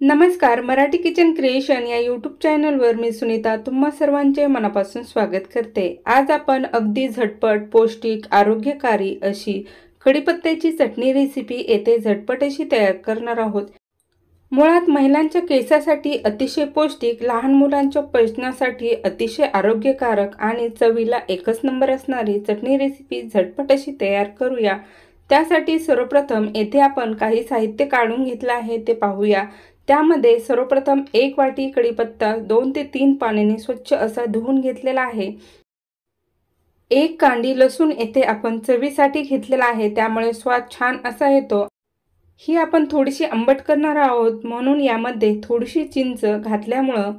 नमस्कार. Marathi kitchen creation या YouTube चॅनलवर मी सुनीता तुम्हा सर्वांचे मनापासून स्वागत करते। आज आपण अगदी झटपट, पौष्टिक, आरोग्यकारी अशी कढीपत्त्याची चटणी रेसिपी येथे झटपट अशी तयार करणार आहोत। मुळात महिलांच्या केसासाठी अतिशय पौष्टिक, लहान मुलांच्या पचनासाठी अतिशय आरोग्यकारक आणि चवीला एकच नंबर असणारी चटणी रेसिपी झटपट अशी तयार करूया। त्यासाठी सर्वप्रथम येथे आपण काही साहित्य काढून घेतले आहे ते पाहूया। त्यामध्ये सर्वप्रथम 1 वाटी कढीपत्ता 2 ते 3 पाण्याने स्वच्छ असा धुवून घेतलेला आहे। 1 कांडी लसूण येथे आपण चवीसाठी घेतलेला आहे, त्यामुळे स्वाद छान असा येतो। ही आपण थोडीशी आंबट करणार आहोत, म्हणून यामध्ये थोडीशी चिंच घातल्यामुळे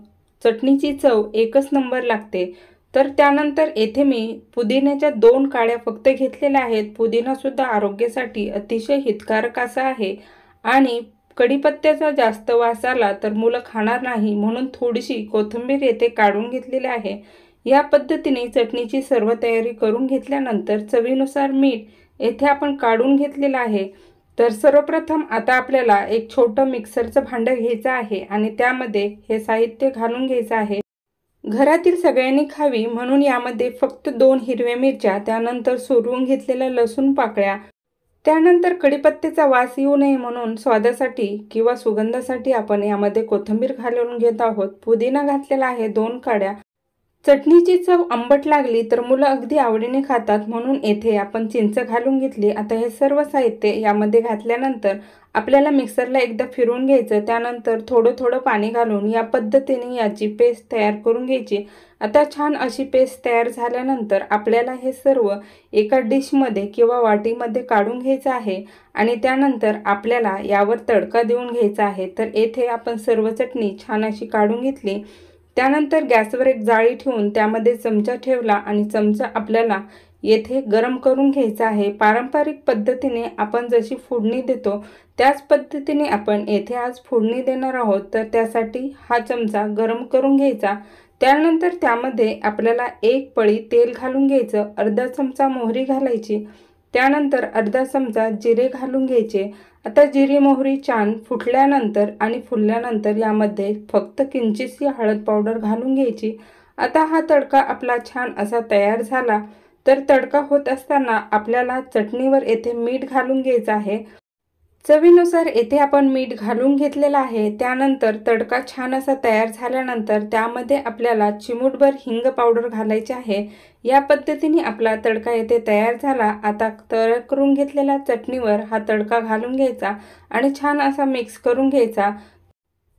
चटणीची चव एकच नंबर लागते। तर त्यानंतर येथे मी पुदिन्याच्या 2 काड्या फक्त घेतलेल्या आहेत। पुदिना सुद्धा आरोग्यासाठी अतिशय हितकारक असा आहे आणि कढीपत्त्याचा जास्त वास आला तर मुलं खाणार नाही, म्हणून थोडीशी कोथिंबीर येथे काढून घेतलेली आहे। या पद्धतीने चटणीची सर्व तयारी करून घेतल्यानंतर चवीनुसार मीठ येथे आपण काढून घेतलेलं आहे। तर सर्वप्रथम आता आपल्याला एक छोटं मिक्सरचं भांडं घ्यायचं आहे आणि त्यामध्ये हे साहित्य घालून घ्यायचं आहे। घरातील सगळ्यांनी खावी म्हणून यामध्ये फक्त 2 हिरव्या मिरच्या, त्यानंतर सोलून घेतलेल्या लसूण पाकळ्या, त्यानंतर कढीपत्त्याचा वास येऊ नये म्हणून स्वादासाठी किंवा सुगंधासाठी आपण यामध्ये कोथिंबीर घालून घेत आहोत। पुदिना घातलेला आहे 2 काड्या। चटणीची चव आंबट लागली तर मुलं अगदी आवडीने खातात, म्हणून येथे आपण चिंच घालून घेतली। आता हे सर्व साहित्य यामध्ये घातल्यानंतर आपल्याला मिक्सरला एकदा फिरवून घ्यायचं, त्यानंतर थोडं पाणी घालून या पद्धतीने याची पेस्ट तयार करून घ्यायची। आता छान अशी पेस्ट तयार झाल्यानंतर आपल्याला हे सर्व एका डिशमध्ये किंवा वाटीमध्ये काढून घ्यायचं आहे आणि त्यानंतर आपल्याला यावर तडका देऊन घ्यायचा आहे। तर येथे आपण सर्व चटणी छान अशी काढून घेतली। त्यानंतर गॅसवर एक जाळी ठेवून त्यामध्ये चमचा ठेवला आणि चमचा आपल्याला येथे गरम करून घ्यायचा आहे। पारंपरिक पद्धतीने आपण जशी फोडणी देतो त्याच पद्धतीने आपण येथे आज फोडणी देणार आहोत। तर त्यासाठी हा चमचा गरम करून घ्यायचा। त्यानंतर त्यामध्ये आपल्याला 1 पळी तेल घालून घ्यायचं, अर्धा चमचा मोहरी घालायची, त्यानंतर अर्धा चमचा जिरे घालून घ्यायचे। आता जिरे मोहरी छान फुटल्यानंतर आणि फुलल्यानंतर यामध्ये फक्त किंचितशी हळद पावडर घालून घ्यायची। आता हा तडका आपला छान असा तयार झाला। तर तडका होत असताना आपल्याला चटणीवर येथे मीठ घालून घ्यायचं आहे। चवीनुसार येथे आपण मीठ घालून घेतलेलं आहे। त्यानंतर तडका छान असा तयार झाल्यानंतर त्यामध्ये आपल्याला चिमूटभर हिंग पावडर घालायचे आहे। या पद्धतीने आपला तडका येथे तयार झाला। आता तयार करून घेतलेल्या चटणीवर हा तडका घालून घ्यायचा आणि छान असा मिक्स करून घ्यायचा।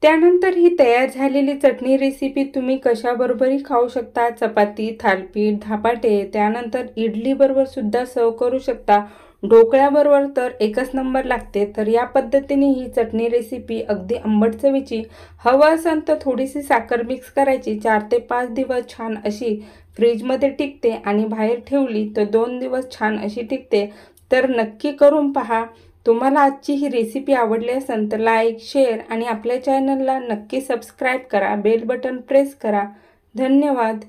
त्यानंतर ही तयार झालेली चटणी रेसिपी तुम्ही कशाबरोबरही खाऊ शकता, चपाती, थालीपीठ, धपाटे, त्यानंतर इडली बरोबर सुद्धा सर्व करू शकता। ढोकळ्याबरोबर तर एकच नंबर लागते। तर या पद्धतीने ही चटणी रेसिपी अगदी आंबट चवीची, हवं असेल तर थोडीशी साखर मिक्स करायची, 4 ते 5 दिवस छान अशी फ्रीजमध्ये टिकते आणि बाहेर ठेवली तर 2 दिवस छान अशी टिकते। तर नक्की करून पहा। तुम्हाला आजची ही रेसिपी आवडली असेल तर लाईक, शेअर आणि आपल्या चॅनलला नक्की सबस्क्राईब करा, बेल बटन प्रेस करा। धन्यवाद।